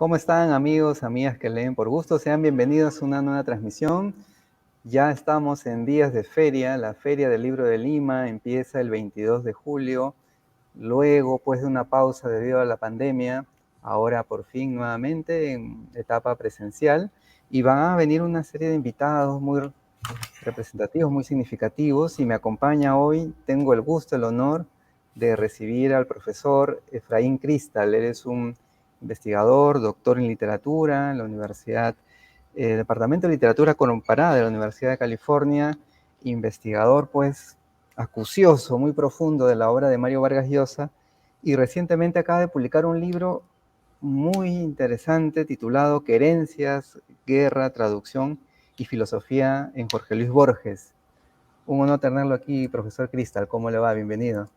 ¿Cómo están amigos, amigas que leen por gusto? Sean bienvenidos a una nueva transmisión. Ya estamos en días de feria. La Feria del Libro de Lima empieza el 22 de julio. Luego, pues de una pausa debido a la pandemia, ahora por fin nuevamente en etapa presencial. Y van a venir una serie de invitados muy representativos, muy significativos. Y me acompaña hoy, tengo el gusto, el honor de recibir al profesor Efraín Cristal. Él es un investigador, doctor en literatura en la Universidad, Departamento de Literatura Comparada de la Universidad de California, investigador pues acucioso, muy profundo de la obra de Mario Vargas Llosa, y recientemente acaba de publicar un libro muy interesante titulado Querencias, Guerra, Traducción y Filosofía en Jorge Luis Borges. Un honor tenerlo aquí, profesor Cristal. ¿Cómo le va? Bienvenido.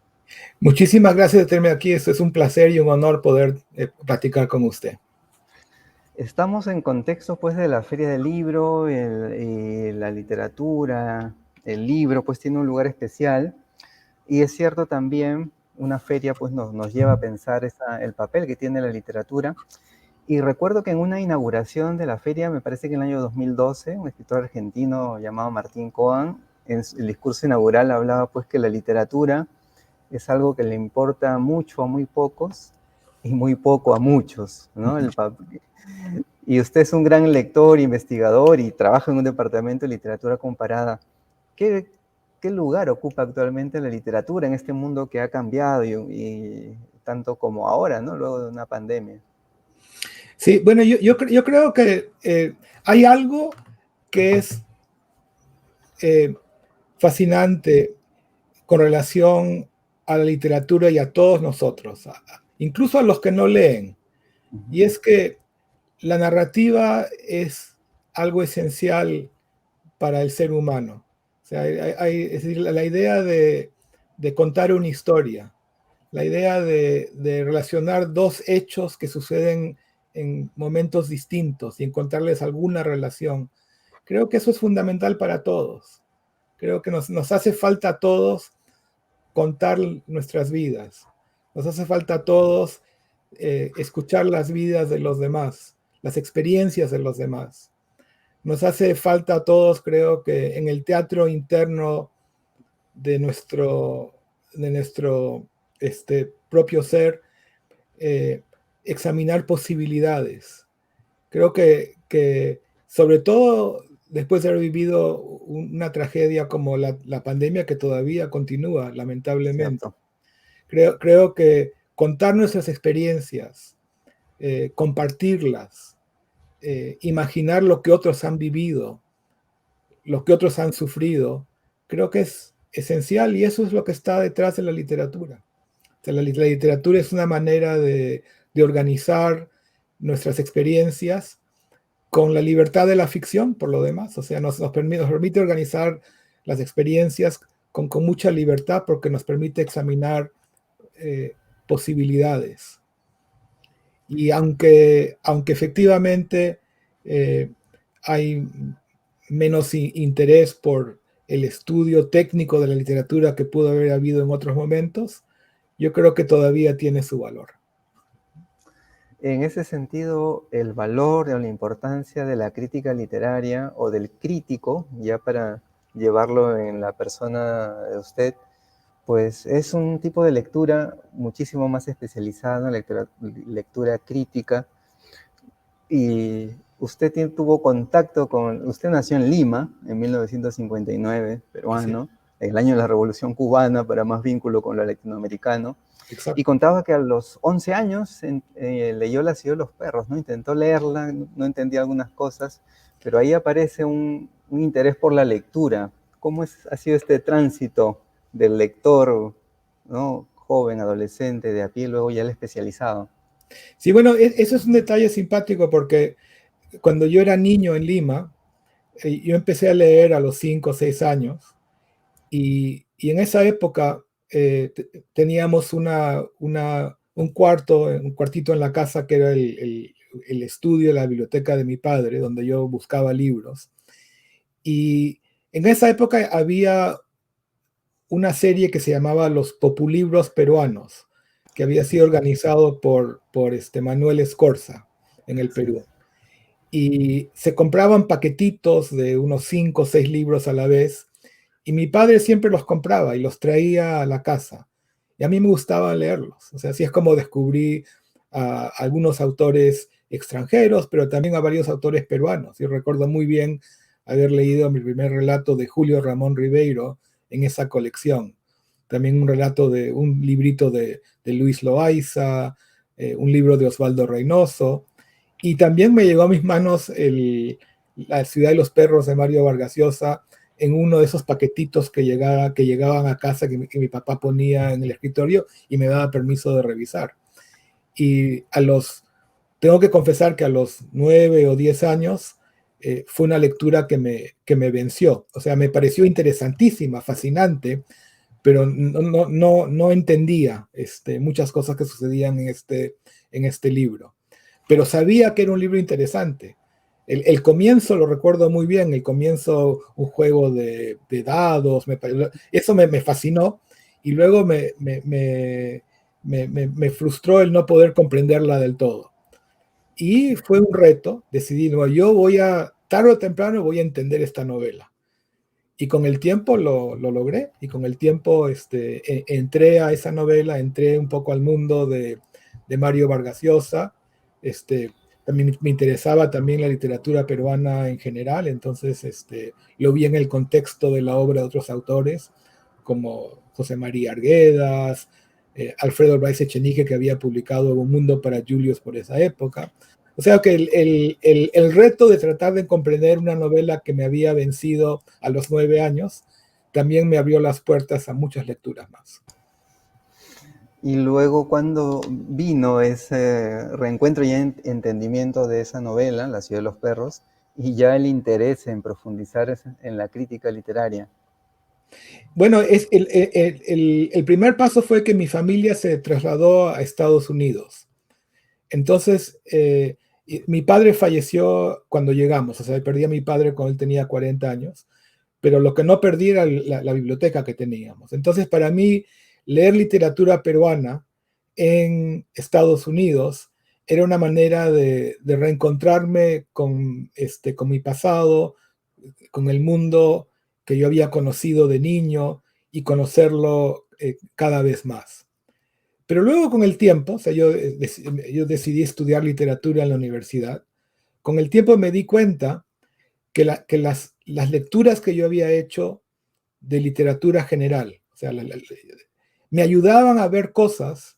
Muchísimas gracias por tenerme aquí. Es un placer y un honor poder platicar con usted. Estamos en contexto pues de la Feria del Libro, la literatura, el libro pues tiene un lugar especial, y es cierto también, una feria pues nos lleva a pensar el papel que tiene la literatura. Y recuerdo que en una inauguración de la feria, me parece que en el año 2012, un escritor argentino llamado Martín Coan, en el discurso inaugural hablaba pues que la literatura es algo que le importa mucho a muy pocos y muy poco a muchos, ¿no? Y usted es un gran lector, investigador y trabaja en un departamento de literatura comparada. ¿Qué, qué lugar ocupa actualmente la literatura en este mundo que ha cambiado y tanto como ahora, ¿no? Luego de una pandemia? Sí, bueno, yo creo que hay algo que es fascinante con relación a la literatura y a todos nosotros, incluso a los que no leen, y es que la narrativa es algo esencial para el ser humano. O sea, es decir, la idea de contar una historia, la idea de relacionar dos hechos que suceden en momentos distintos y encontrarles alguna relación. Creo que eso es fundamental para todos. Creo que nos hace falta a todos contar nuestras vidas. Nos hace falta a todos escuchar las vidas de los demás, las experiencias de los demás. Nos hace falta a todos, creo que en el teatro interno de nuestro propio ser, examinar posibilidades. Creo que sobre todo después de haber vivido una tragedia como la pandemia que todavía continúa, lamentablemente, ¿Cierto? creo que contar nuestras experiencias, compartirlas, imaginar lo que otros han vivido, lo que otros han sufrido, creo que es esencial y eso es lo que está detrás de la literatura. O sea, la literatura es una manera de organizar nuestras experiencias con la libertad de la ficción, por lo demás. O sea, nos permite organizar las experiencias con mucha libertad porque nos permite examinar posibilidades. Y aunque efectivamente hay menos interés por el estudio técnico de la literatura que pudo haber habido en otros momentos, yo creo que todavía tiene su valor. En ese sentido, el valor o la importancia de la crítica literaria o del crítico, ya para llevarlo en la persona de usted, pues es un tipo de lectura muchísimo más especializada, lectura crítica. Y usted tuvo contacto usted nació en Lima en 1959, Así peruano, es. en el año de la Revolución Cubana, para más vínculo con lo latinoamericano. Y Exacto. contaba que a los 11 años leyó La ciudad de los perros, ¿no? Intentó leerla, no entendía algunas cosas, pero ahí aparece un interés por la lectura. ¿Cómo ha sido este tránsito del lector, ¿no? Joven, adolescente, de a pie, luego ya el especializado? Sí, bueno, eso es un detalle simpático porque cuando yo era niño en Lima, yo empecé a leer a los 5 o 6 años y en esa época teníamos un cuartito en la casa que era el estudio, la biblioteca de mi padre, donde yo buscaba libros. Y en esa época había una serie que se llamaba Los Populibros Peruanos, que había sido organizado por Manuel Escorza. en el Sí. Perú. Y se compraban paquetitos de unos 5 o 6 libros a la vez, y mi padre siempre los compraba y los traía a la casa. Y a mí me gustaba leerlos. O sea, así es como descubrí a algunos autores extranjeros, pero también a varios autores peruanos. Yo recuerdo muy bien haber leído mi primer relato de Julio Ramón Ribeiro en esa colección. También un relato de un librito de Luis Loaiza, un libro de Osvaldo Reynoso. Y también me llegó a mis manos La ciudad de los perros de Mario Vargas Llosa en uno de esos paquetitos que llegaban a casa que mi papá ponía en el escritorio y me daba permiso de revisar. Y tengo que confesar que a los 9 o 10 años fue una lectura que me venció. O sea, me pareció interesantísima, fascinante, pero no entendía muchas cosas que sucedían en este libro. Pero sabía que era un libro interesante. El comienzo lo recuerdo muy bien, el comienzo, un juego de dados, eso me fascinó, y luego me frustró el no poder comprenderla del todo. Y fue un reto, decidí, no, tarde o temprano voy a entender esta novela. Y con el tiempo lo logré, y con el tiempo entré a esa novela, entré un poco al mundo de Mario Vargas Llosa. También me interesaba también la literatura peruana en general, entonces lo vi en el contexto de la obra de otros autores, como José María Arguedas, Alfredo Bryce Echenique, que había publicado Un Mundo para Julius por esa época. O sea que el reto de tratar de comprender una novela que me había vencido a los 9 años también me abrió las puertas a muchas lecturas más. Y luego cuando vino ese reencuentro y entendimiento de esa novela, La ciudad de los perros, y ya el interés en profundizar en la crítica literaria. Bueno, el primer paso fue que mi familia se trasladó a Estados Unidos. Entonces, mi padre falleció cuando llegamos, o sea, perdí a mi padre cuando él tenía 40 años, pero lo que no perdí era la biblioteca que teníamos. Entonces, para mí, leer literatura peruana en Estados Unidos era una manera de reencontrarme con mi pasado, con el mundo que yo había conocido de niño y conocerlo cada vez más. Pero luego con el tiempo, o sea, yo decidí estudiar literatura en la universidad. Con el tiempo me di cuenta que las lecturas que yo había hecho de literatura general, o sea, me ayudaban a ver cosas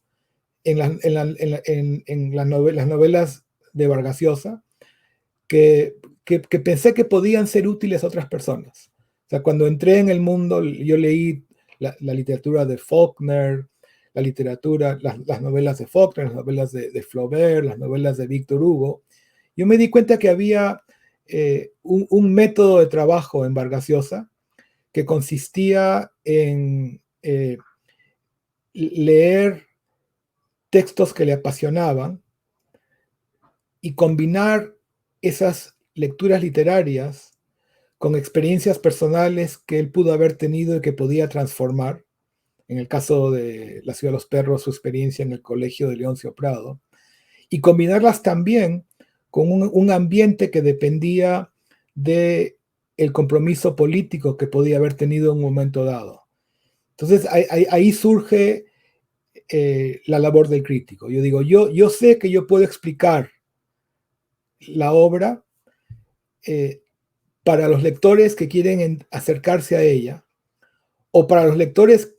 en las novelas de Vargas Llosa que pensé que podían ser útiles a otras personas. O sea, cuando entré en el mundo, yo leí la literatura de Faulkner, las novelas de Faulkner, las novelas de Flaubert, las novelas de Víctor Hugo. Yo me di cuenta que había un método de trabajo en Vargas Llosa que consistía en leer textos que le apasionaban y combinar esas lecturas literarias con experiencias personales que él pudo haber tenido y que podía transformar. En el caso de La ciudad de los perros, su experiencia en el colegio de Leoncio Prado, y combinarlas también con un ambiente que dependía de el compromiso político que podía haber tenido en un momento dado. Entonces ahí surge la labor del crítico. Yo digo, yo sé que yo puedo explicar la obra para los lectores que quieren acercarse a ella, o para los lectores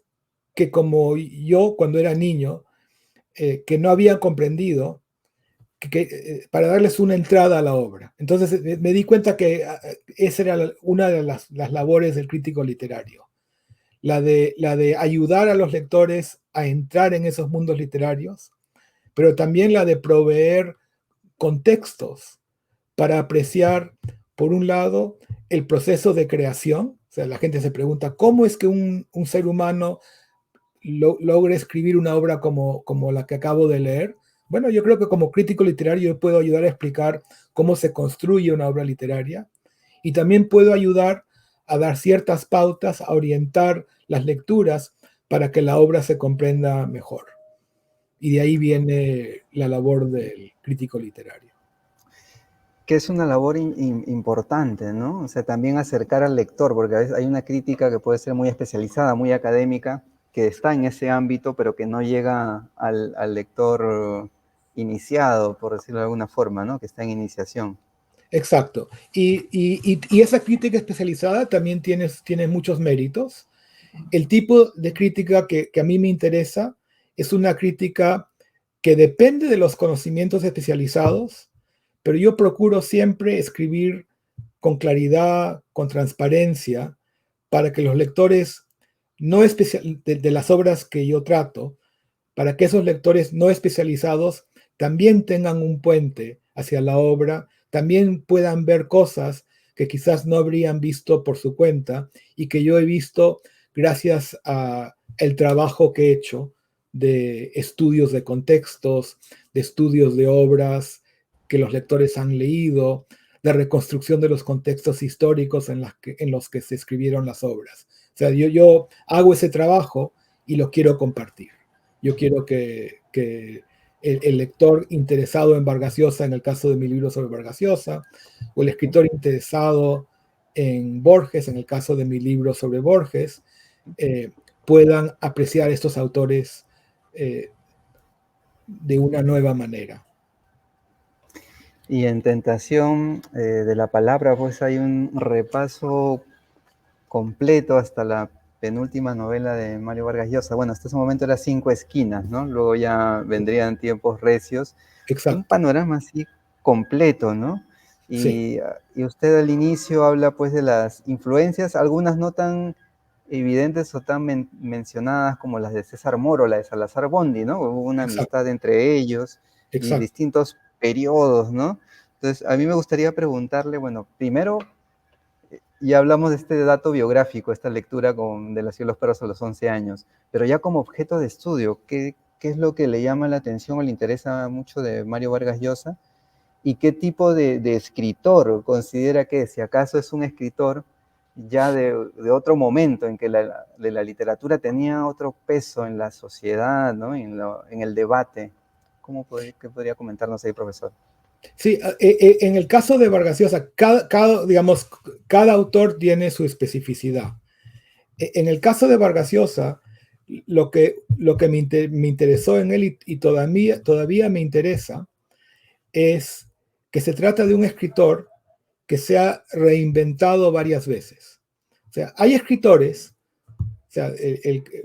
que como yo cuando era niño, que no habían comprendido, para darles una entrada a la obra. Entonces me di cuenta que esa era una de las labores del crítico literario, la de ayudar a los lectores a entrar en esos mundos literarios, pero también la de proveer contextos para apreciar, por un lado, el proceso de creación. O sea, la gente se pregunta, ¿cómo es que un ser humano logra escribir una obra como la que acabo de leer? Bueno, yo creo que como crítico literario yo puedo ayudar a explicar cómo se construye una obra literaria, y también puedo ayudar a dar ciertas pautas, a orientar las lecturas para que la obra se comprenda mejor. Y de ahí viene la labor del crítico literario. Que es una labor importante, ¿no? O sea, también acercar al lector, porque a veces hay una crítica que puede ser muy especializada, muy académica, que está en ese ámbito, pero que no llega al lector iniciado, por decirlo de alguna forma, ¿no? Que está en iniciación. Exacto. Y esa crítica especializada también tiene muchos méritos. El tipo de crítica que a mí me interesa es una crítica que depende de los conocimientos especializados, pero yo procuro siempre escribir con claridad, con transparencia, para que los lectores no de las obras que yo trato, para que esos lectores no especializados también tengan un puente hacia la obra, también puedan ver cosas que quizás no habrían visto por su cuenta y que yo he visto gracias a el trabajo que he hecho de estudios de contextos, de estudios de obras que los lectores han leído, de reconstrucción de los contextos históricos en los que se escribieron las obras. O sea, yo hago ese trabajo y lo quiero compartir. Yo quiero que el lector interesado en Vargas Llosa, en el caso de mi libro sobre Vargas Llosa, o el escritor interesado en Borges, en el caso de mi libro sobre Borges, puedan apreciar estos autores de una nueva manera. Y en Tentación de la Palabra, pues hay un repaso completo hasta la penúltima novela de Mario Vargas Llosa. Bueno, hasta ese momento era Cinco Esquinas, ¿no? Luego ya vendrían Tiempos Recios. Un Exacto. panorama así completo, ¿no? Sí, Y usted al inicio habla pues de las influencias, algunas no tan evidentes o tan mencionadas como las de César Moro, la de Salazar Bondi, ¿no? Hubo una exacto, amistad entre ellos y exacto. distintos periodos, ¿no? Entonces, a mí me gustaría preguntarle, bueno, primero, ya hablamos de este dato biográfico, esta lectura de La cielo de los perros a los 11 años, pero ya como objeto de estudio, ¿qué es lo que le llama la atención o le interesa mucho de Mario Vargas Llosa? ¿Y qué tipo de escritor considera que es? Si acaso es un escritor ya de otro momento en que de la literatura tenía otro peso en la sociedad, ¿no? En el debate. ¿Qué podría comentarnos ahí, profesor? Sí, en el caso de Vargas Llosa, digamos, cada autor tiene su especificidad. En el caso de Vargas Llosa, lo que me interesó en él y todavía me interesa es que se trata de un escritor que se ha reinventado varias veces. O sea, hay escritores, o sea,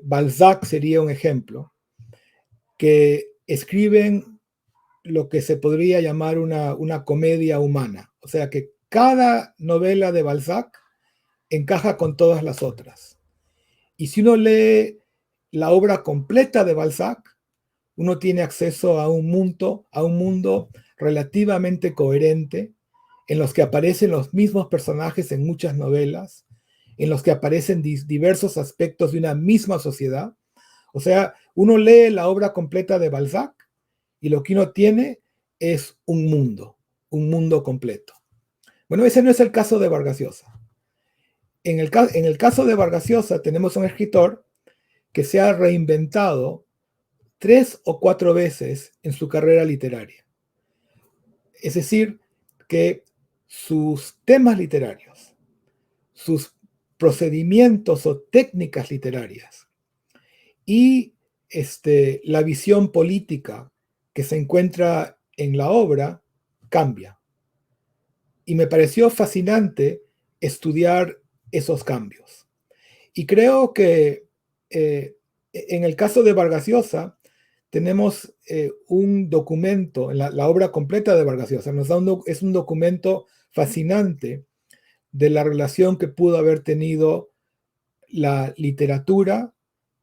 Balzac sería un ejemplo, que escriben lo que se podría llamar una comedia humana. O sea, que cada novela de Balzac encaja con todas las otras. Y si uno lee la obra completa de Balzac, uno tiene acceso a un mundo relativamente coherente, en los que aparecen los mismos personajes en muchas novelas, en los que aparecen diversos aspectos de una misma sociedad. O sea, uno lee la obra completa de Balzac y lo que uno tiene es un mundo completo. Bueno, ese no es el caso de Vargas Llosa. En el caso de Vargas Llosa tenemos un escritor que se ha reinventado 3 o 4 veces en su carrera literaria. Es decir, que sus temas literarios, sus procedimientos o técnicas literarias y la visión política que se encuentra en la obra cambia. Y me pareció fascinante estudiar esos cambios. Y creo que en el caso de Vargas Llosa tenemos un documento, la obra completa de Vargas Llosa, es un documento fascinante de la relación que pudo haber tenido la literatura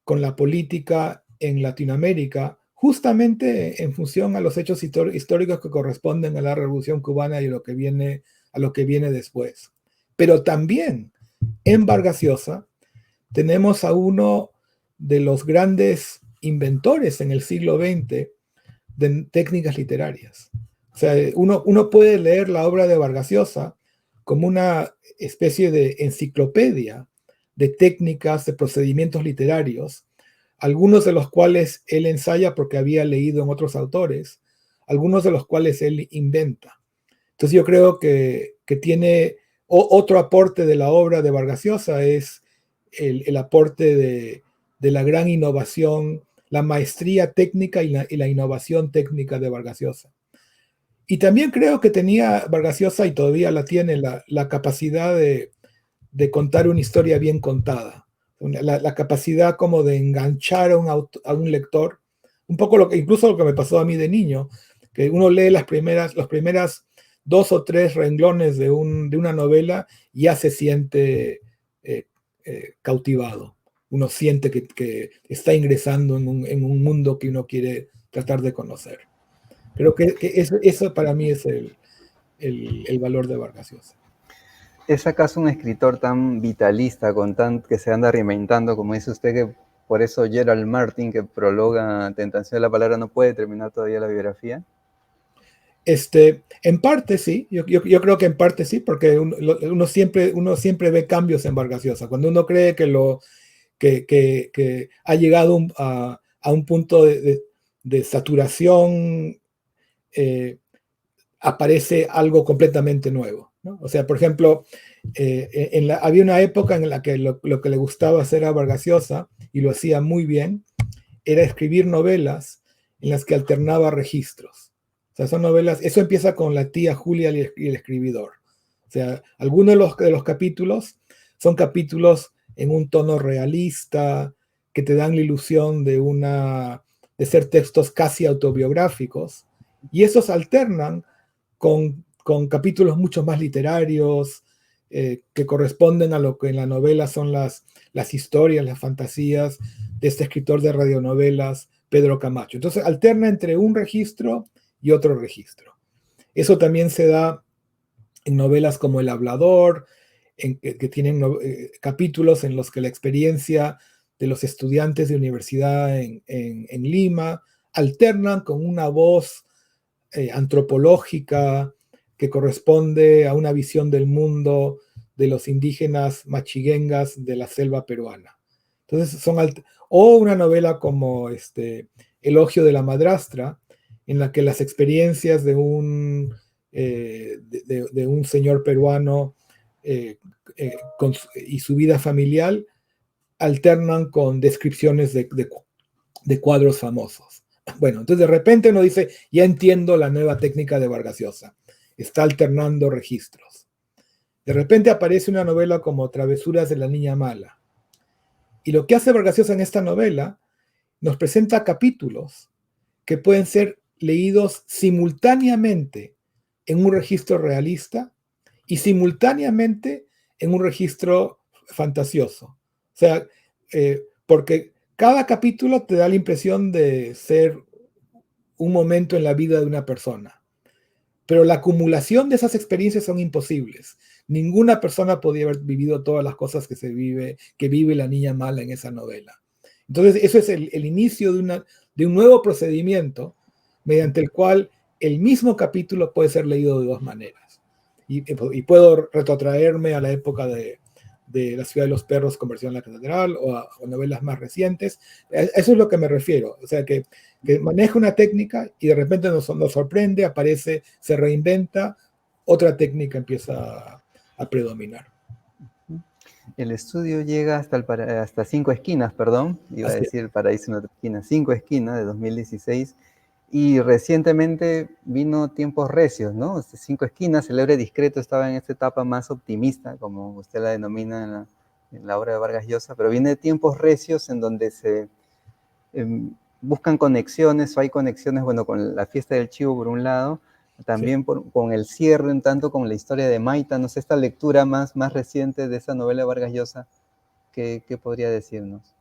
con la política en Latinoamérica, justamente en función a los hechos históricos que corresponden a la Revolución Cubana y a lo que viene después. Pero también en Vargas Llosa tenemos a uno de los grandes inventores en el siglo XX de técnicas literarias. O sea, uno puede leer la obra de Vargas Llosa como una especie de enciclopedia de técnicas, de procedimientos literarios, algunos de los cuales él ensaya porque había leído en otros autores, algunos de los cuales él inventa. Entonces yo creo que tiene otro aporte de la obra de Vargas Llosa, es el aporte de la gran innovación, la maestría técnica y la innovación técnica de Vargas Llosa. Y también creo que tenía Vargas Llosa, y todavía la tiene, la capacidad de contar una historia bien contada, la capacidad como de enganchar a un lector, un poco incluso lo que me pasó a mí de niño, que uno lee los primeras 2 o 3 renglones de una novela y ya se siente cautivado. Uno siente que está ingresando en un mundo que uno quiere tratar de conocer. Creo que eso para mí es el valor de Vargas Llosa. ¿Es acaso un escritor tan vitalista, que se anda reinventando, como dice usted, que por eso Gerald Martin, que prologa Tentación de la Palabra, no puede terminar todavía la biografía? En parte sí, yo creo que en parte sí, porque uno siempre ve cambios en Vargas Llosa. Cuando uno cree que ha llegado a un punto de saturación, aparece algo completamente nuevo, ¿no? O sea, por ejemplo, había una época en la que lo que le gustaba hacer a Vargas Llosa, y lo hacía muy bien, era escribir novelas en las que alternaba registros. O sea, son novelas, eso empieza con La tía Julia y el escribidor. O sea, algunos de los capítulos son capítulos en un tono realista, que te dan la ilusión de ser textos casi autobiográficos, y esos alternan con capítulos mucho más literarios, que corresponden a lo que en la novela son las historias, las fantasías de este escritor de radionovelas, Pedro Camacho. Entonces alterna entre un registro y otro registro. Eso también se da en novelas como El Hablador, que tienen capítulos en los que la experiencia de los estudiantes de universidad en Lima alternan con una voz antropológica que corresponde a una visión del mundo de los indígenas machiguengas de la selva peruana. Entonces o una novela como Elogio de la madrastra, en la que las experiencias de un señor peruano y su vida familiar alternan con descripciones de cuadros famosos. Bueno, entonces de repente uno dice, ya entiendo la nueva técnica de Vargas Llosa. Está alternando registros. De repente aparece una novela como Travesuras de la Niña Mala. Y lo que hace Vargas Llosa en esta novela, nos presenta capítulos que pueden ser leídos simultáneamente en un registro realista y simultáneamente en un registro fantasioso. O sea, porque cada capítulo te da la impresión de ser un momento en la vida de una persona, pero la acumulación de esas experiencias son imposibles. Ninguna persona podía haber vivido todas las cosas que vive la niña mala en esa novela. Entonces, eso es el inicio de un nuevo procedimiento mediante el cual el mismo capítulo puede ser leído de dos maneras. Y puedo retrotraerme a la época de La ciudad de los perros, Conversión en la catedral, o novelas más recientes. Eso es lo que me refiero. O sea, que maneja una técnica y de repente nos sorprende, aparece, se reinventa, otra técnica empieza a predominar. El estudio llega hasta Cinco Esquinas, perdón, iba a Así es. decir El Paraíso en otra esquina, Cinco Esquinas de 2016, y recientemente vino Tiempos Recios, ¿no? Cinco Esquinas, Celebre Discreto, estaba en esta etapa más optimista, como usted la denomina en la obra de Vargas Llosa, pero viene Tiempos Recios, en donde se buscan conexiones, o hay conexiones, bueno, con la fiesta del chivo por un lado, también Sí. con el cierre, un tanto con la historia de Maita, no sé, esta lectura más reciente de esa novela de Vargas Llosa, ¿qué podría decirnos?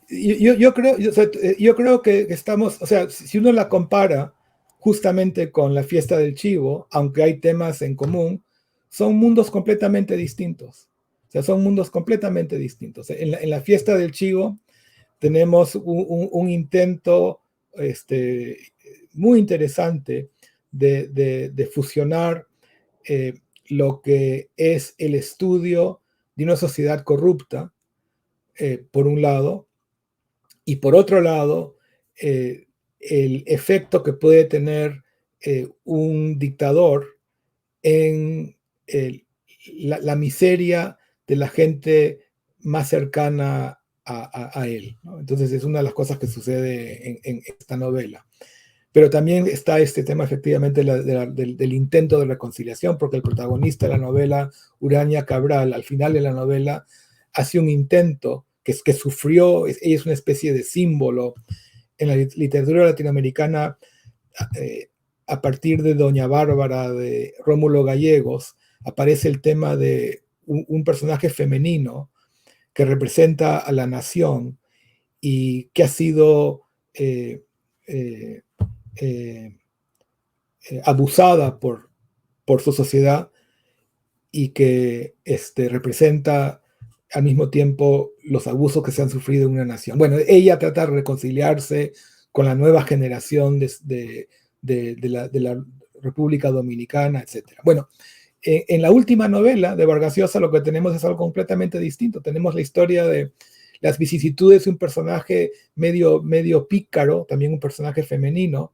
Yo creo que estamos, o sea, si uno la compara justamente con la fiesta del chivo, aunque hay temas en común, son mundos completamente distintos. O sea, son mundos completamente distintos. En la fiesta del chivo tenemos un intento muy interesante de fusionar lo que es el estudio de una sociedad corrupta, por un lado, y por otro lado, el efecto que puede tener un dictador en la miseria de la gente más cercana a él, ¿no? Entonces es una de las cosas que sucede en esta novela. Pero también está este tema efectivamente del intento de reconciliación, porque el protagonista de la novela, Urania Cabral, al final de la novela, hace un intento que sufrió, ella es una especie de símbolo en la literatura latinoamericana, a partir de Doña Bárbara, de Rómulo Gallegos, aparece el tema de un personaje femenino que representa a la nación y que ha sido abusada por su sociedad y que representa al mismo tiempo los abusos que se han sufrido en una nación. Bueno, ella trata de reconciliarse con la nueva generación de la República Dominicana, etc. Bueno, en la última novela de Vargas Llosa lo que tenemos es algo completamente distinto. Tenemos la historia de las vicisitudes de un personaje medio pícaro, también un personaje femenino,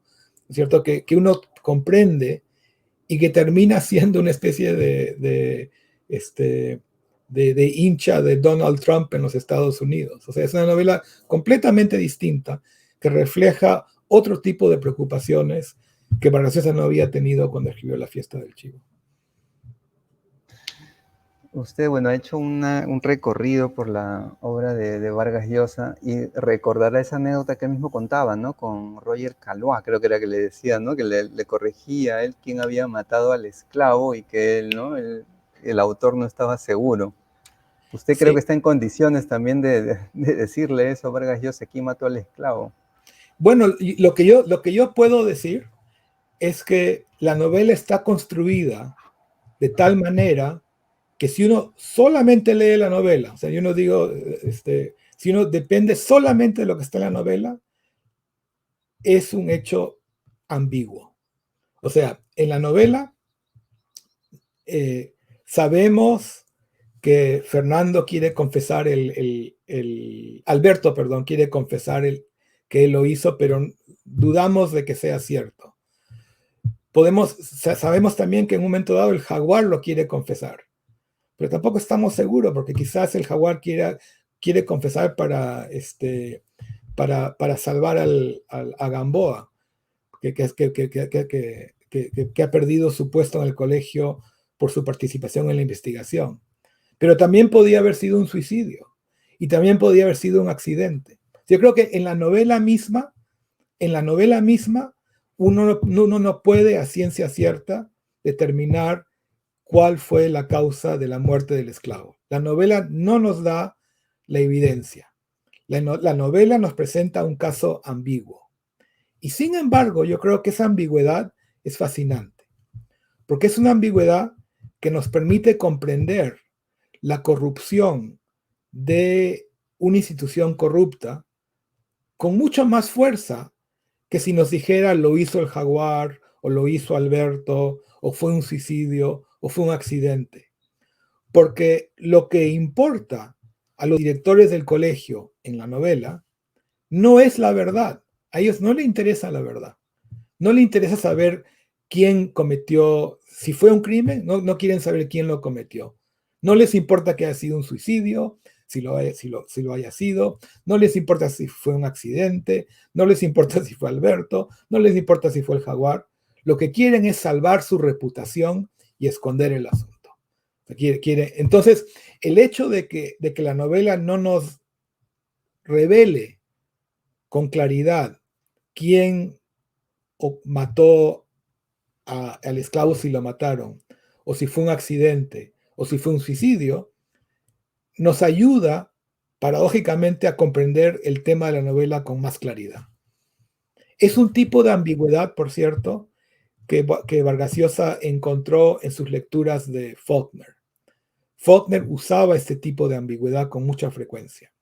¿cierto? Que uno comprende y que termina siendo una especie de hincha de Donald Trump en los Estados Unidos. O sea, es una novela completamente distinta que refleja otro tipo de preocupaciones que Vargas Llosa no había tenido cuando escribió La fiesta del chivo. Usted, bueno, ha hecho un recorrido por la obra de Vargas Llosa y recordará esa anécdota que él mismo contaba, ¿no? Con Roger Calois, creo que era que le decía, ¿no? Que le corregía a él quién había matado al esclavo y que él, ¿no? El autor no estaba seguro. Usted creo que Sí. está en condiciones también de decirle eso a Vargas Llosa, quién mató al esclavo. Bueno, lo que yo puedo decir es que la novela está construida de tal manera que si uno solamente lee la novela, o sea, yo no digo, si uno depende solamente de lo que está en la novela, es un hecho ambiguo. O sea, en la novela sabemos que Fernando quiere confesar Alberto, perdón, quiere confesar que él lo hizo, pero dudamos de que sea cierto. Sabemos también que en un momento dado el jaguar lo quiere confesar, pero tampoco estamos seguros porque quizás el jaguar quiere confesar para salvar a Gamboa, que ha perdido su puesto en el colegio por su participación en la investigación. Pero también podía haber sido un suicidio y también podía haber sido un accidente. Yo creo que en la novela misma, uno no puede a ciencia cierta determinar cuál fue la causa de la muerte del esclavo. La novela no nos da la evidencia. La novela nos presenta un caso ambiguo. Y sin embargo, yo creo que esa ambigüedad es fascinante, porque es una ambigüedad que nos permite comprender la corrupción de una institución corrupta con mucho más fuerza que si nos dijera lo hizo el jaguar, o lo hizo Alberto, o fue un suicidio, o fue un accidente. Porque lo que importa a los directores del colegio en la novela no es la verdad. A ellos no les interesa la verdad. No les interesa saber quién cometió, si fue un crimen, no quieren saber quién lo cometió. No les importa que haya sido un suicidio, si lo haya sido, no les importa si fue un accidente, no les importa si fue Alberto, no les importa si fue el jaguar. Lo que quieren es salvar su reputación y esconder el asunto. Entonces, el hecho de que la novela no nos revele con claridad quién mató al esclavo, si lo mataron, o si fue un accidente, o si fue un suicidio, nos ayuda paradójicamente a comprender el tema de la novela con más claridad. Es un tipo de ambigüedad, por cierto, que Vargas Llosa encontró en sus lecturas de Faulkner. Faulkner usaba este tipo de ambigüedad con mucha frecuencia.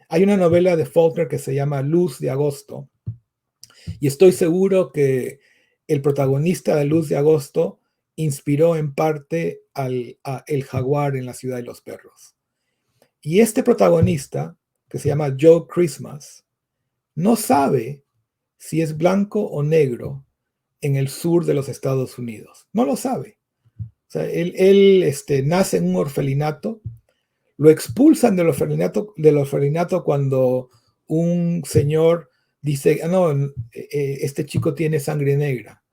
Hay una novela de Faulkner que se llama Luz de Agosto, y estoy seguro que el protagonista de Luz de Agosto inspiró en parte a El jaguar en la ciudad de los perros. Y este protagonista, que se llama Joe Christmas, no sabe si es blanco o negro en el sur de los Estados Unidos. No lo sabe. O sea, él nace en un orfelinato, lo expulsan del orfelinato cuando un señor dice, "Ah, no, este chico tiene sangre negra".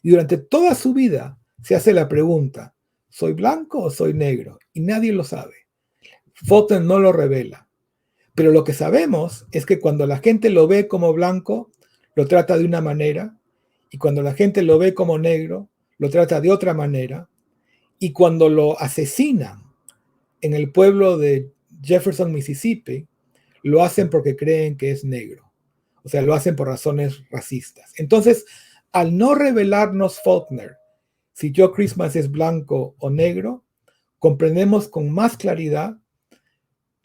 Y durante toda su vida se hace la pregunta, ¿soy blanco o soy negro? Y nadie lo sabe. Faulkner no lo revela. Pero lo que sabemos es que cuando la gente lo ve como blanco, lo trata de una manera, y cuando la gente lo ve como negro, lo trata de otra manera, y cuando lo asesinan en el pueblo de Jefferson, Mississippi, lo hacen porque creen que es negro. O sea, lo hacen por razones racistas. Entonces, al no revelarnos Faulkner si Joe Christmas es blanco o negro, comprendemos con más claridad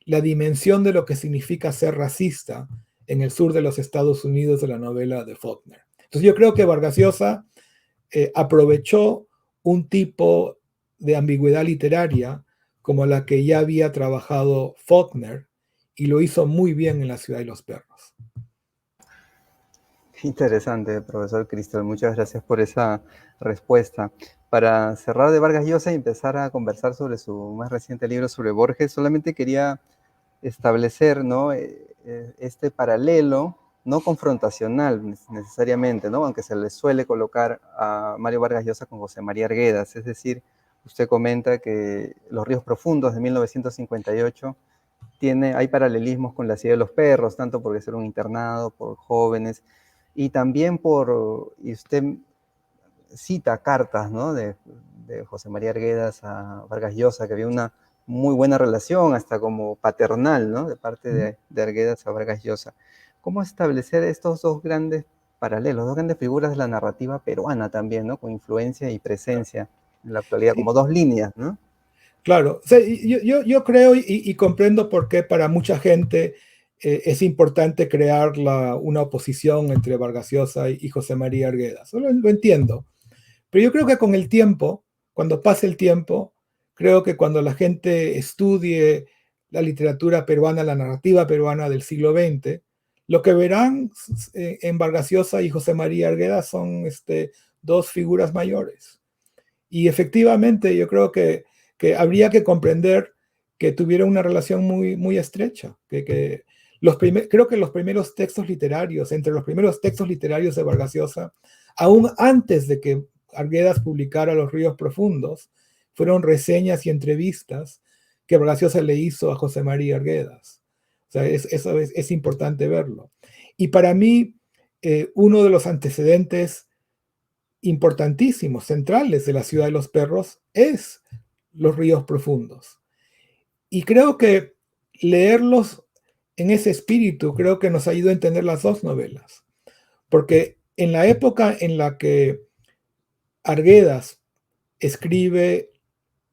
la dimensión de lo que significa ser racista en el sur de los Estados Unidos de la novela de Faulkner. Entonces yo creo que Vargas Llosa aprovechó un tipo de ambigüedad literaria como la que ya había trabajado Faulkner y lo hizo muy bien en La ciudad y los perros. Interesante, profesor Cristóbal. Muchas gracias por esa respuesta. Para cerrar de Vargas Llosa y empezar a conversar sobre su más reciente libro sobre Borges, solamente quería establecer, ¿no? Este paralelo, no confrontacional necesariamente, ¿no? Aunque se le suele colocar a Mario Vargas Llosa con José María Arguedas. Es decir, usted comenta que Los ríos profundos de 1958 hay paralelismos con La ciudad de los perros, tanto porque ser un internado, por jóvenes, y también y usted cita cartas, ¿no? de José María Arguedas a Vargas Llosa, que había una muy buena relación, hasta como paternal, ¿no? De parte de Arguedas a Vargas Llosa. ¿Cómo establecer estos dos grandes paralelos, dos grandes figuras de la narrativa peruana también, ¿no? Con influencia y presencia en la actualidad, como dos líneas, ¿no? Claro, o sea, yo creo y comprendo por qué para mucha gente es importante crear una oposición entre Vargas Llosa y José María Arguedas. Lo entiendo. Pero yo creo que con el tiempo, cuando pase el tiempo, creo que cuando la gente estudie la literatura peruana, la narrativa peruana del siglo XX, lo que verán en Vargas Llosa y José María Arguedas son dos figuras mayores. Y efectivamente yo creo que habría que comprender que tuvieron una relación muy, muy estrecha, creo que los primeros textos literarios, entre los primeros textos literarios de Vargas Llosa, aún antes de que Arguedas publicara Los ríos profundos, fueron reseñas y entrevistas que Vargas Llosa le hizo a José María Arguedas. O sea, eso es importante verlo. Y para mí, uno de los antecedentes importantísimos, centrales de La ciudad de los perros es Los ríos profundos. Y creo que leerlos en ese espíritu creo que nos ayuda a entender las dos novelas. Porque en la época en la que Arguedas escribe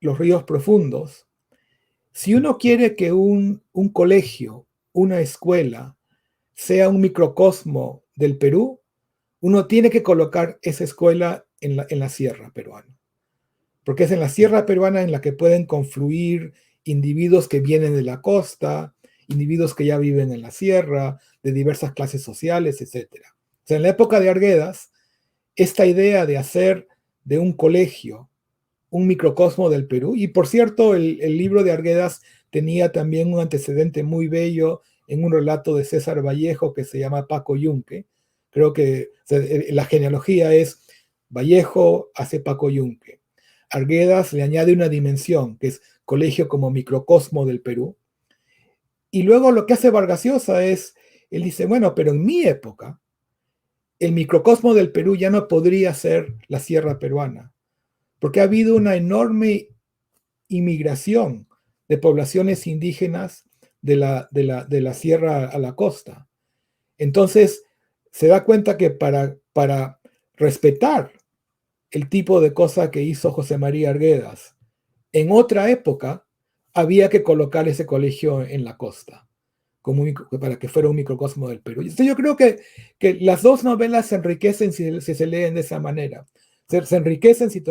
Los ríos profundos, si uno quiere que un colegio, una escuela, sea un microcosmo del Perú, uno tiene que colocar esa escuela en la sierra peruana. Porque es en la sierra peruana en la que pueden confluir individuos que vienen de la costa, individuos que ya viven en la sierra, de diversas clases sociales, etc. O sea, en la época de Arguedas, esta idea de hacer de un colegio un microcosmo del Perú, y por cierto, el libro de Arguedas tenía también un antecedente muy bello en un relato de César Vallejo que se llama Paco Yunque. Creo que o sea, la genealogía es Vallejo hace Paco Yunque. Arguedas le añade una dimensión, que es colegio como microcosmo del Perú. Y luego lo que hace Vargas Llosa es, él dice, bueno, pero en mi época, el microcosmo del Perú ya no podría ser la sierra peruana, porque ha habido una enorme inmigración de poblaciones indígenas de la sierra a la costa. Entonces, se da cuenta que para respetar el tipo de cosa que hizo José María Arguedas, en otra época había que colocar ese colegio en la costa, para que fuera un microcosmo del Perú. Entonces yo creo que las dos novelas se enriquecen si se leen de esa manera. Se enriquecen si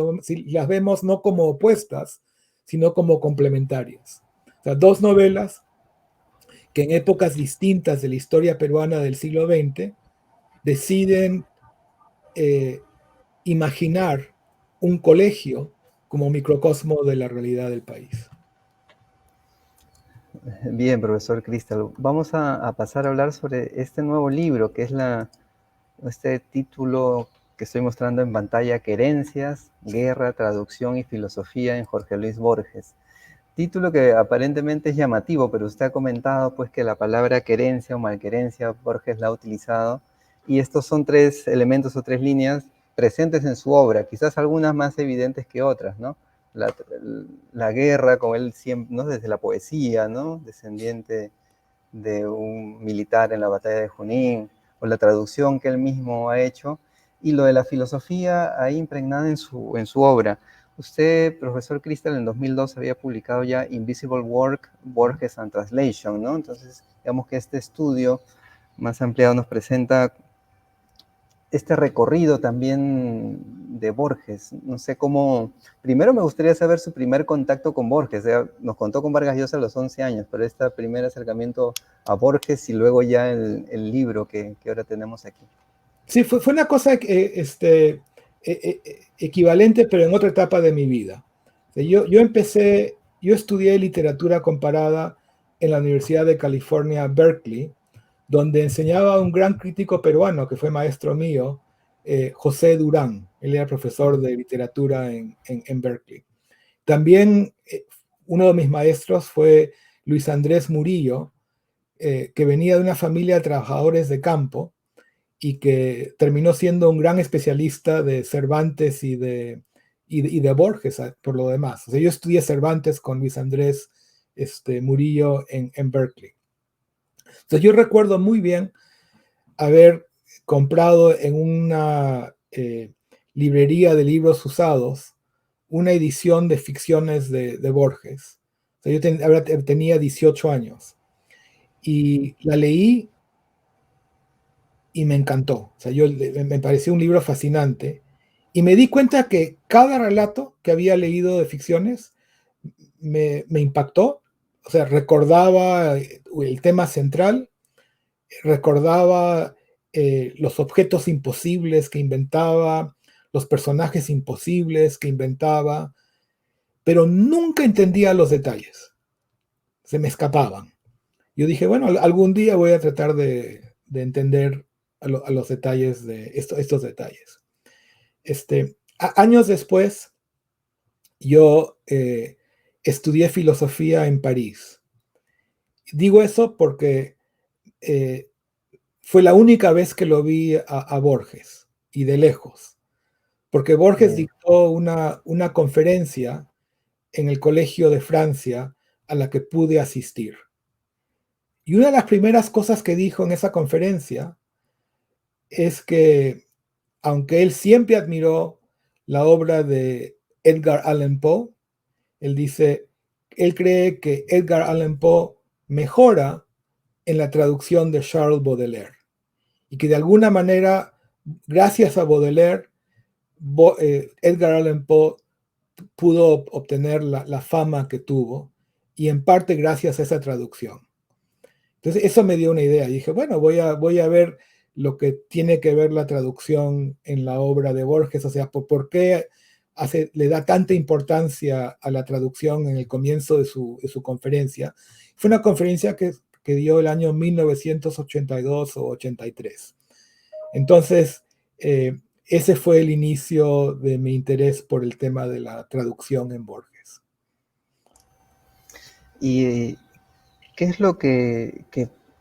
las vemos no como opuestas, sino como complementarias. O sea, dos novelas que en épocas distintas de la historia peruana del siglo XX deciden imaginar un colegio como microcosmo de la realidad del país. Bien, profesor Cristal. Vamos a pasar a hablar sobre este nuevo libro, que es este título que estoy mostrando en pantalla, Querencias, Guerra, Traducción y Filosofía en Jorge Luis Borges. Título que aparentemente es llamativo, pero usted ha comentado pues que la palabra querencia o malquerencia Borges la ha utilizado, y estos son tres elementos o tres líneas presentes en su obra, quizás algunas más evidentes que otras, ¿no? La guerra, como él siempre, ¿no? Desde la poesía, ¿no? Descendiente de un militar en la batalla de Junín, o la traducción que él mismo ha hecho, y lo de la filosofía ahí impregnada en su obra. Usted, profesor Cristal, en 2002 había publicado ya Invisible Work, Borges and Translation, ¿no? Entonces, digamos que este estudio más ampliado nos presenta este recorrido también de Borges. No sé cómo... Primero me gustaría saber su primer contacto con Borges. O sea, nos contó con Vargas Llosa a los 11 años, pero este primer acercamiento a Borges y luego ya el libro que ahora tenemos aquí. Sí, fue una cosa equivalente, pero en otra etapa de mi vida. Yo estudié literatura comparada en la Universidad de California, Berkeley, donde enseñaba un gran crítico peruano que fue maestro mío, José Durán. Él era profesor de literatura en Berkeley. También uno de mis maestros fue Luis Andrés Murillo, que venía de una familia de trabajadores de campo y que terminó siendo un gran especialista de Cervantes y de Borges, por lo demás. O sea, yo estudié Cervantes con Luis Andrés Murillo en Berkeley. Entonces yo recuerdo muy bien haber comprado en una librería de libros usados una edición de ficciones de Borges. O sea, tenía 18 años y la leí y me encantó. O sea, me pareció un libro fascinante y me di cuenta que cada relato que había leído de ficciones me impactó. O sea, recordaba el tema central, recordaba los objetos imposibles que inventaba, los personajes imposibles que inventaba, pero nunca entendía los detalles. Se me escapaban. Yo dije, bueno, algún día voy a tratar de entender a los detalles de estos detalles. Años después, yo estudié filosofía en París. Digo eso porque fue la única vez que lo vi a Borges, y de lejos, porque Borges dictó una conferencia en el Colegio de Francia a la que pude asistir. Y una de las primeras cosas que dijo en esa conferencia es que, aunque él siempre admiró la obra de Edgar Allan Poe, él dice, él cree que Edgar Allan Poe mejora en la traducción de Charles Baudelaire y que de alguna manera, gracias a Baudelaire, Edgar Allan Poe pudo obtener la fama que tuvo, y en parte gracias a esa traducción. Entonces eso me dio una idea. Y dije, bueno, voy a ver lo que tiene que ver la traducción en la obra de Borges, o sea, por qué le da tanta importancia a la traducción en el comienzo de su conferencia. Fue una conferencia que dio el año 1982 o 83. Entonces, ese fue el inicio de mi interés por el tema de la traducción en Borges. ¿Y qué es lo que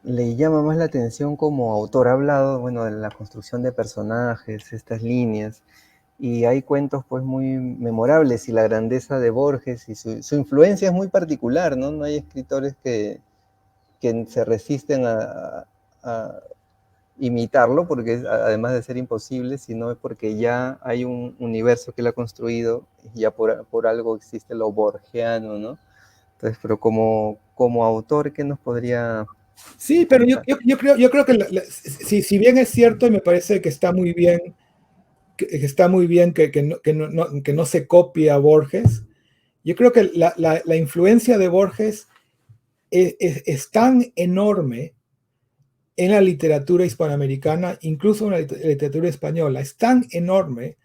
le llama más la atención como autor? Ha hablado, bueno, de la construcción de personajes, estas líneas, y hay cuentos pues muy memorables, y la grandeza de Borges y su influencia es muy particular, ¿no? No hay escritores que se resisten a imitarlo, porque además de ser imposible, sino es porque ya hay un universo que él ha construido, y ya por algo existe lo borgiano, ¿no? Entonces, pero como autor, ¿qué nos podría Sí, pero contar? yo creo que si bien es cierto, y me parece que está muy bien, que no se copie a Borges, yo creo que la influencia de Borges es tan enorme en la literatura hispanoamericana, incluso en la literatura española, es tan enorme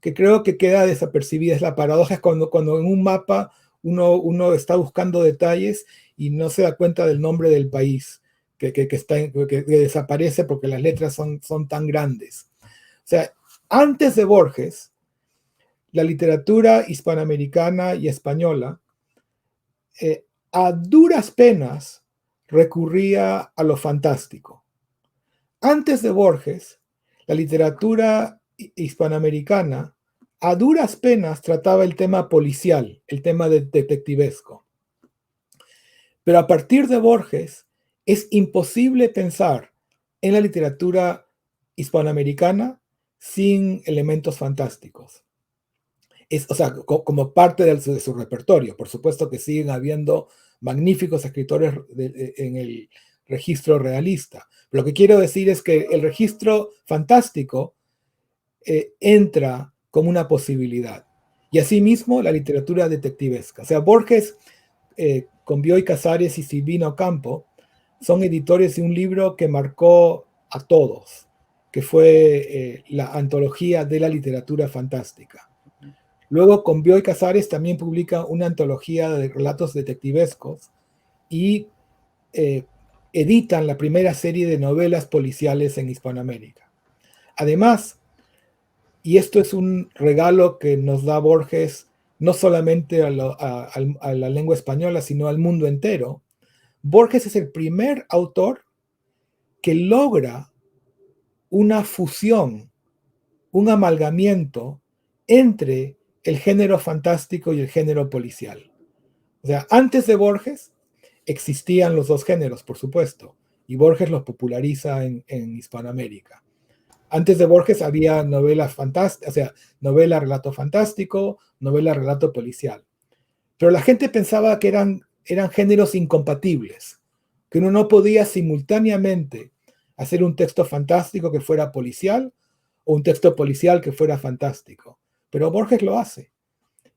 que creo que queda desapercibida. Es la paradoja, es cuando en un mapa uno está buscando detalles y no se da cuenta del nombre del país, que desaparece porque las letras son tan grandes. O sea, antes de Borges, la literatura hispanoamericana y española, a duras penas recurría a lo fantástico. Antes de Borges, la literatura hispanoamericana a duras penas trataba el tema policial, el tema detectivesco. Pero a partir de Borges, es imposible pensar en la literatura hispanoamericana sin elementos fantásticos. O sea, como parte de su repertorio. Por supuesto que siguen habiendo magníficos escritores en el registro realista. Lo que quiero decir es que el registro fantástico entra como una posibilidad. Y asimismo la literatura detectivesca. O sea, Borges, con Bioy Casares y Silvino Campo, son editores de un libro que marcó a todos, que fue la antología de la literatura fantástica. Luego, con Bioy Casares también publica una antología de relatos detectivescos y editan la primera serie de novelas policiales en Hispanoamérica. Además, y esto es un regalo que nos da Borges no solamente a la lengua española, sino al mundo entero, Borges es el primer autor que logra una fusión, un amalgamiento entre el género fantástico y el género policial. O sea, antes de Borges existían los dos géneros, por supuesto, y Borges los populariza en Hispanoamérica. Antes de Borges había novelas fantásticas, o sea, novela relato fantástico, novela relato policial. Pero la gente pensaba que eran géneros incompatibles, que uno no podía simultáneamente hacer un texto fantástico que fuera policial o un texto policial que fuera fantástico. Pero Borges lo hace.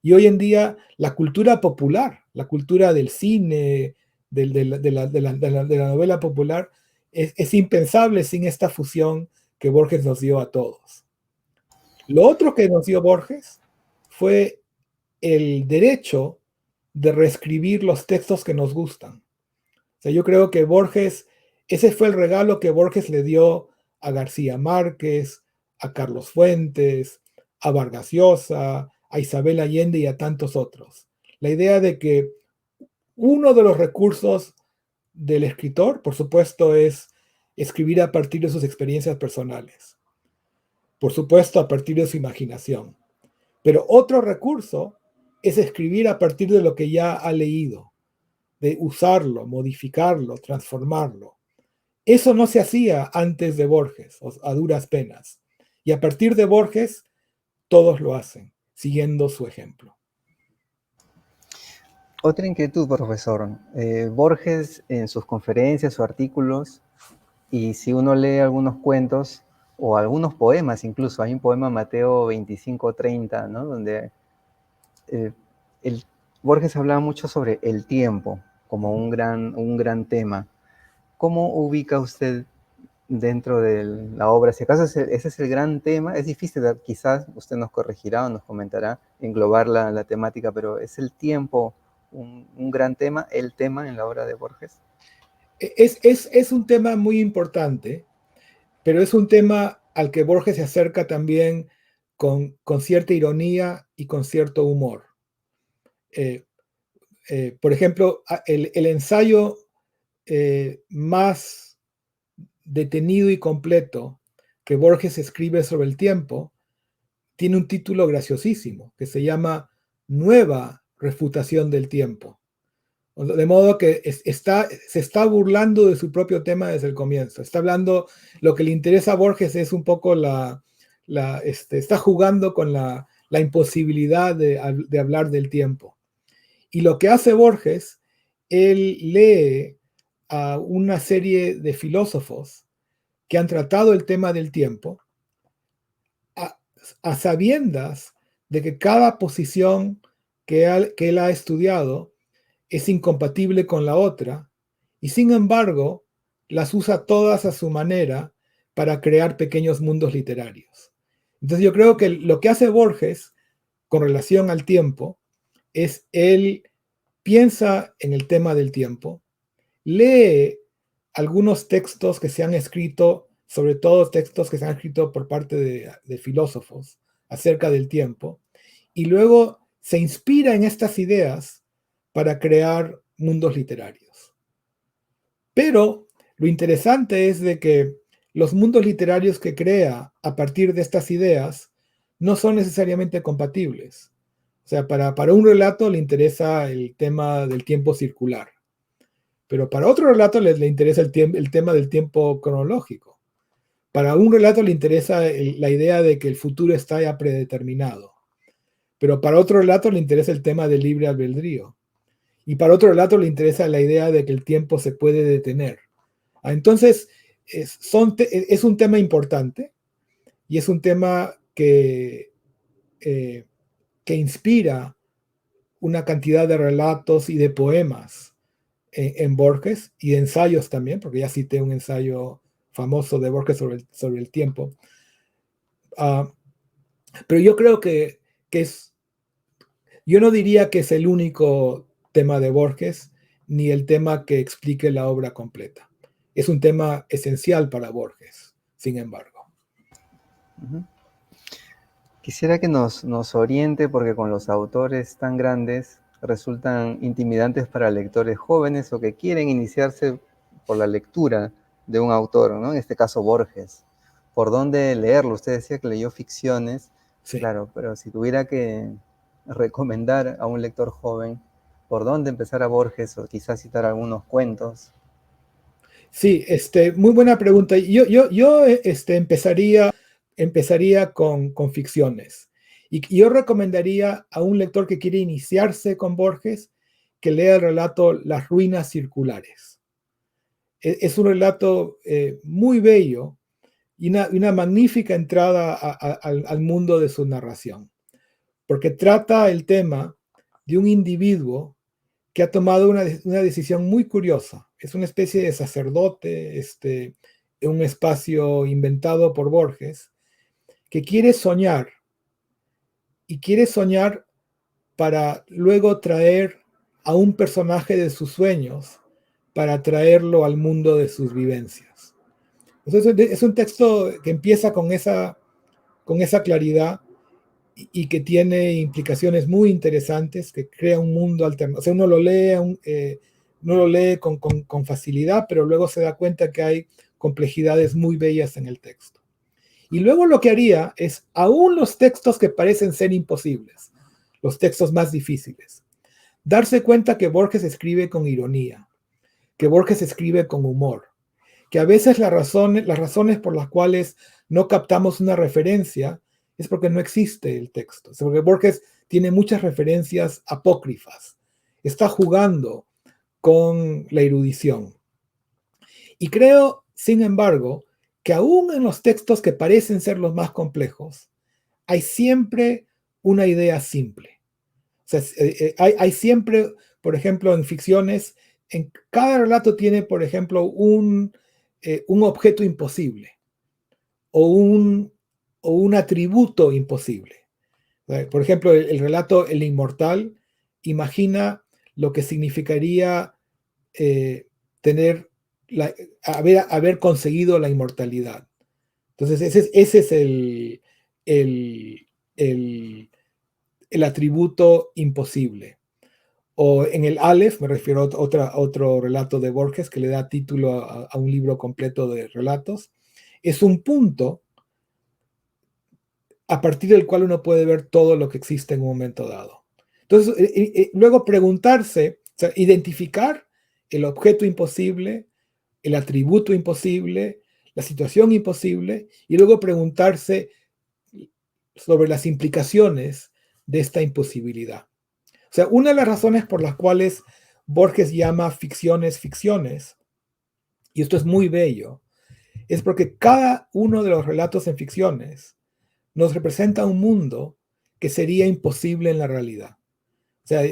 Y hoy en día la cultura popular, la cultura del cine, de la novela popular, es impensable sin esta fusión que Borges nos dio a todos. Lo otro que nos dio Borges fue el derecho de reescribir los textos que nos gustan. O sea, yo creo que Borges, ese fue el regalo que Borges le dio a García Márquez, a Carlos Fuentes, a Vargas Llosa, a Isabel Allende y a tantos otros. La idea de que uno de los recursos del escritor, por supuesto, es escribir a partir de sus experiencias personales. Por supuesto, a partir de su imaginación. Pero otro recurso es escribir a partir de lo que ya ha leído, de usarlo, modificarlo, transformarlo. Eso no se hacía antes de Borges, a duras penas. Y a partir de Borges, todos lo hacen, siguiendo su ejemplo. Otra inquietud, profesor. Borges en sus conferencias o artículos, y si uno lee algunos cuentos o algunos poemas incluso, hay un poema Mateo 25:30, ¿no? Donde el, Borges hablaba mucho sobre el tiempo como un gran tema. ¿Cómo ubica usted dentro de la obra? Si acaso ese es el gran tema, es difícil, quizás usted nos corregirá o nos comentará, englobar la temática, pero ¿es el tiempo un gran tema, el tema en la obra de Borges? Es un tema muy importante, pero es un tema al que Borges se acerca también con cierta ironía y con cierto humor. Por ejemplo, el ensayo más detenido y completo que Borges escribe sobre el tiempo tiene un título graciosísimo que se llama Nueva refutación del tiempo. De modo que se está burlando de su propio tema desde el comienzo. Está hablando, lo que le interesa a Borges es un poco está jugando con la imposibilidad de hablar del tiempo. Y lo que hace Borges, él lee a una serie de filósofos que han tratado el tema del tiempo a sabiendas de que cada posición que él ha estudiado es incompatible con la otra, y sin embargo las usa todas a su manera para crear pequeños mundos literarios. Entonces yo creo que lo que hace Borges con relación al tiempo es él piensa en el tema del tiempo, lee algunos textos que se han escrito, sobre todo textos que se han escrito por parte de filósofos acerca del tiempo, y luego se inspira en estas ideas para crear mundos literarios. Pero lo interesante es de que los mundos literarios que crea a partir de estas ideas no son necesariamente compatibles. O sea, para un relato le interesa el tema del tiempo circular, pero para otro relato le interesa el tema del tiempo cronológico. Para un relato le interesa la idea de que el futuro está ya predeterminado, pero para otro relato le interesa el tema del libre albedrío. Y para otro relato le interesa la idea de que el tiempo se puede detener. Entonces, es un tema importante y es un tema que inspira una cantidad de relatos y de poemas en Borges y de ensayos también, porque ya cité un ensayo famoso de Borges sobre el tiempo. Pero yo creo que yo no diría que es el único tema de Borges, ni el tema que explique la obra completa. Es un tema esencial para Borges, sin embargo. Uh-huh. Quisiera que nos oriente, porque con los autores tan grandes resultan intimidantes para lectores jóvenes o que quieren iniciarse por la lectura de un autor, ¿no? En este caso Borges. ¿Por dónde leerlo? Usted decía que leyó ficciones, Sí. Claro, pero si tuviera que recomendar a un lector joven, ¿por dónde empezar a Borges o quizás citar algunos cuentos? Sí, muy buena pregunta. Yo empezaría con ficciones. Y yo recomendaría a un lector que quiere iniciarse con Borges que lea el relato Las ruinas circulares. Es un relato muy bello y una magnífica entrada al mundo de su narración, porque trata el tema de un individuo que ha tomado una decisión muy curiosa. Es una especie de sacerdote, en un espacio inventado por Borges, que quiere soñar, y quiere soñar para luego traer a un personaje de sus sueños, para traerlo al mundo de sus vivencias. Entonces es un texto que empieza con esa claridad y que tiene implicaciones muy interesantes, que crea un mundo alternativo. O sea, uno lo lee con facilidad, pero luego se da cuenta que hay complejidades muy bellas en el texto. Y luego lo que haría es, aún los textos que parecen ser imposibles, los textos más difíciles, darse cuenta que Borges escribe con ironía, que Borges escribe con humor, que a veces las razones por las cuales no captamos una referencia es porque no existe el texto. Porque Borges tiene muchas referencias apócrifas. Está jugando con la erudición. Y creo, sin embargo, que aún en los textos que parecen ser los más complejos, hay siempre una idea simple. O sea, hay siempre, por ejemplo, en ficciones, en cada relato tiene, por ejemplo, un objeto imposible o un atributo imposible. Por ejemplo, el relato El Inmortal imagina lo que significaría haber conseguido la inmortalidad. Entonces, ese es el atributo imposible. O en el Aleph, me refiero a otro relato de Borges que le da título a un libro completo de relatos, es un punto a partir del cual uno puede ver todo lo que existe en un momento dado. Entonces, luego preguntarse, o sea, identificar el objeto imposible, el atributo imposible, la situación imposible, y luego preguntarse sobre las implicaciones de esta imposibilidad. O sea, una de las razones por las cuales Borges llama ficciones, y esto es muy bello, es porque cada uno de los relatos en ficciones nos representa un mundo que sería imposible en la realidad. O sea,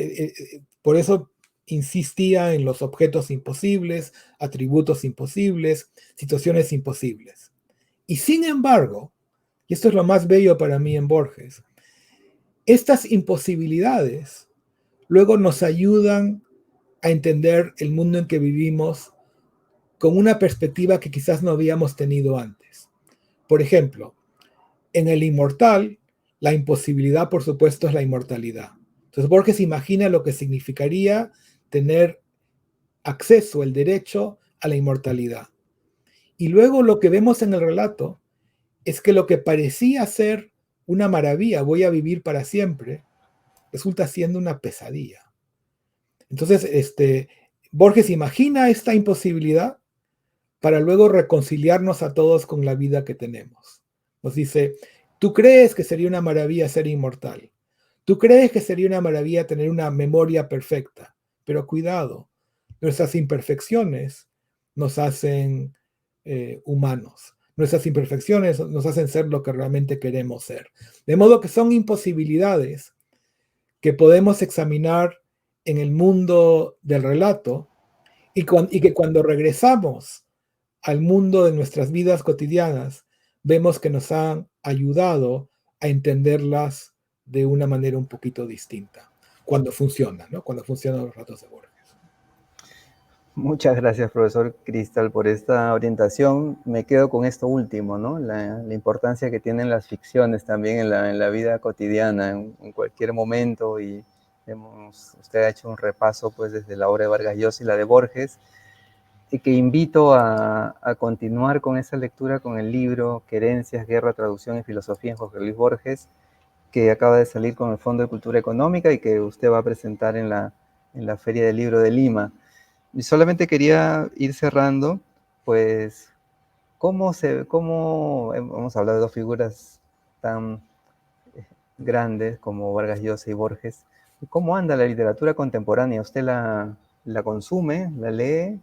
por eso insistía en los objetos imposibles, atributos imposibles, situaciones imposibles. Y sin embargo, Y esto es lo más bello para mí en Borges. Estas imposibilidades luego nos ayudan a entender el mundo en que vivimos con una perspectiva que quizás no habíamos tenido antes. Por ejemplo, en el inmortal, la imposibilidad, por supuesto, es la inmortalidad. Entonces Borges imagina lo que significaría tener acceso, el derecho a la inmortalidad. Y luego lo que vemos en el relato es que lo que parecía ser una maravilla, voy a vivir para siempre, resulta siendo una pesadilla. Entonces, Borges imagina esta imposibilidad para luego reconciliarnos a todos con la vida que tenemos. Nos dice, tú crees que sería una maravilla ser inmortal. Tú crees que sería una maravilla tener una memoria perfecta. Pero cuidado, nuestras imperfecciones nos hacen humanos. Nuestras imperfecciones nos hacen ser lo que realmente queremos ser. De modo que son imposibilidades que podemos examinar en el mundo del relato y que cuando regresamos al mundo de nuestras vidas cotidianas, vemos que nos han ayudado a entenderlas de una manera un poquito distinta, cuando funciona, ¿no? Cuando funcionan los relatos de Borges. Muchas gracias, profesor Cristal, por esta orientación. Me quedo con esto último, ¿no? La importancia que tienen las ficciones también en la vida cotidiana, en cualquier momento. Y usted ha hecho un repaso pues, desde la obra de Vargas Llosa y la de Borges, y que invito a continuar con esa lectura con el libro Querencias, Guerra, Traducción y Filosofía en Jorge Luis Borges, que acaba de salir con el Fondo de Cultura Económica y que usted va a presentar en la Feria del Libro de Lima. Y solamente quería ir cerrando, pues, cómo hemos hablado de dos figuras tan grandes como Vargas Llosa y Borges. ¿Cómo anda la literatura contemporánea? ¿Usted la consume, la lee?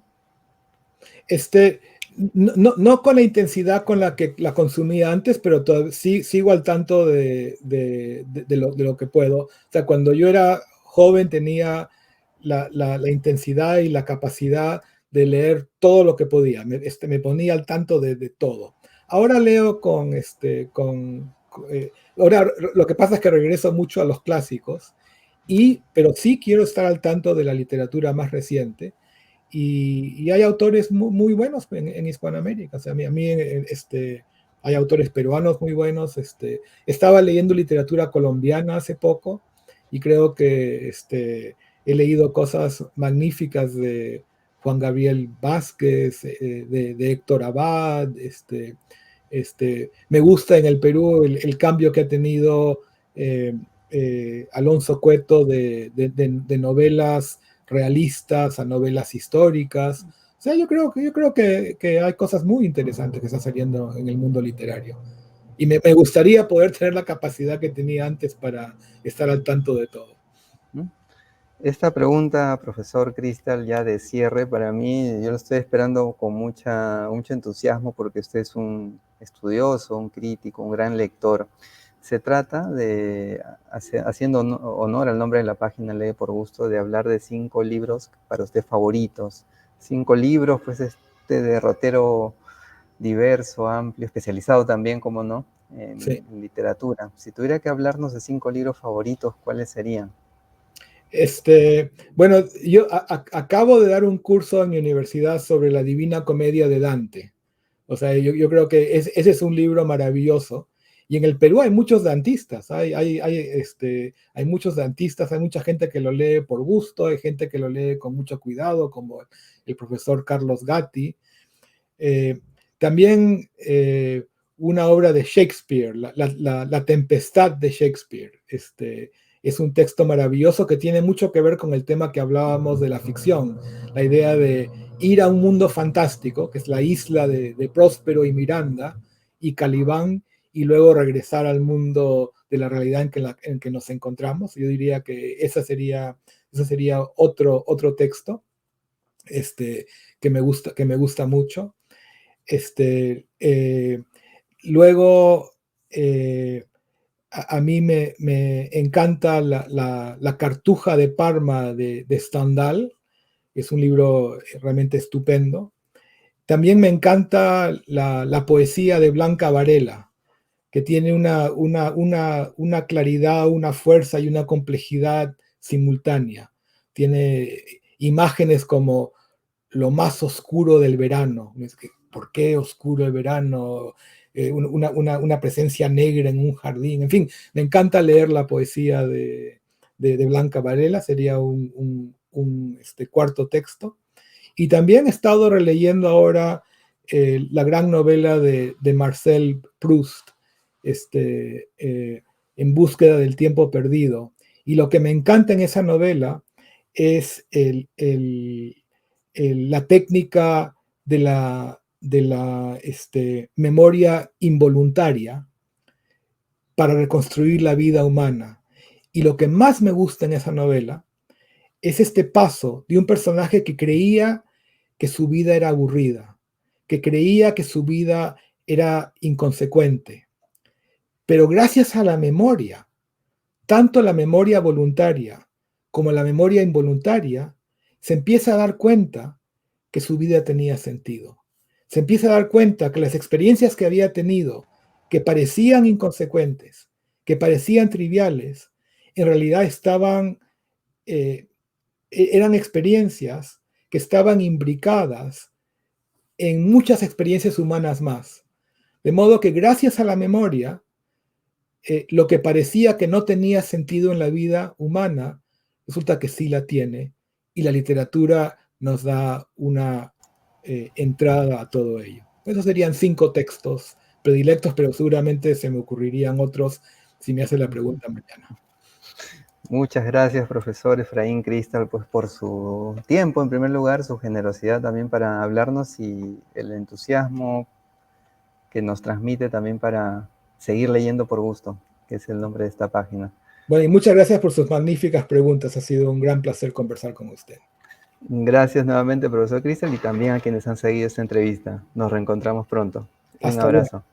No con la intensidad con la que la consumía antes, pero sí sigo al tanto de lo que puedo. O sea, cuando yo era joven tenía la intensidad y la capacidad de leer todo lo que podía. Me ponía al tanto de todo. Ahora leo ahora lo que pasa es que regreso mucho a los clásicos, pero sí quiero estar al tanto de la literatura más reciente. Y hay autores muy buenos en Hispanoamérica. O sea, hay autores peruanos muy buenos. Estaba leyendo literatura colombiana hace poco y creo que he leído cosas magníficas de Juan Gabriel Vázquez, de Héctor Abad. Me gusta en el Perú el cambio que ha tenido Alonso Cueto de novelas realistas a novelas históricas. O sea, yo creo que hay cosas muy interesantes que están saliendo en el mundo literario. Y me gustaría poder tener la capacidad que tenía antes para estar al tanto de todo. Esta pregunta, profesor Cristal, ya de cierre, para mí, yo lo estoy esperando con mucho entusiasmo porque usted es un estudioso, un crítico, un gran lector. Se trata de, haciendo honor al nombre de la página Lee por Gusto, de hablar de 5 libros para usted favoritos. 5 libros, pues este derrotero diverso, amplio, especializado también, como no, Sí. en literatura. Si tuviera que hablarnos de 5 libros favoritos, ¿cuáles serían? Bueno, yo acabo de dar un curso en mi universidad sobre la Divina Comedia de Dante. O sea, yo creo que ese es un libro maravilloso. Y en el Perú hay muchos dantistas, hay muchos dantistas, hay mucha gente que lo lee por gusto, hay gente que lo lee con mucho cuidado, como el profesor Carlos Gatti. También una obra de Shakespeare, la Tempestad de Shakespeare. Es un texto maravilloso que tiene mucho que ver con el tema que hablábamos de la ficción, la idea de ir a un mundo fantástico, que es la isla de Próspero y Miranda y Calibán, y luego regresar al mundo de la realidad en que nos encontramos. Yo diría que ese sería otro texto que me gusta mucho. Luego, a mí me encanta la Cartuja de Parma de Stendhal. Es un libro realmente estupendo. También me encanta la poesía de Blanca Varela. que tiene una claridad, una fuerza y una complejidad simultánea. Tiene imágenes como lo más oscuro del verano. ¿Por qué oscuro el verano? Una presencia negra en un jardín. En fin, me encanta leer la poesía de Blanca Varela, sería un cuarto texto. Y también he estado releyendo ahora la gran novela de Marcel Proust, En búsqueda del tiempo perdido. Y lo que me encanta en esa novela es la técnica de la memoria involuntaria para reconstruir la vida humana. Y lo que más me gusta en esa novela es este paso de un personaje que creía que su vida era aburrida, que creía que su vida era inconsecuente. Pero gracias a la memoria, tanto la memoria voluntaria como la memoria involuntaria, se empieza a dar cuenta que su vida tenía sentido. Se empieza a dar cuenta que las experiencias que había tenido, que parecían inconsecuentes, que parecían triviales, en realidad eran experiencias que estaban imbricadas en muchas experiencias humanas más. De modo que gracias a la memoria, lo que parecía que no tenía sentido en la vida humana, resulta que sí la tiene, y la literatura nos da una entrada a todo ello. Esos serían 5 textos predilectos, pero seguramente se me ocurrirían otros si me hace la pregunta mañana. Muchas gracias, profesor Efraín Cristal, pues por su tiempo, en primer lugar, su generosidad también para hablarnos y el entusiasmo que nos transmite también para seguir leyendo por gusto, que es el nombre de esta página. Bueno, y muchas gracias por sus magníficas preguntas. Ha sido un gran placer conversar con usted. Gracias nuevamente, profesor Cristal, y también a quienes han seguido esta entrevista. Nos reencontramos pronto. Un abrazo.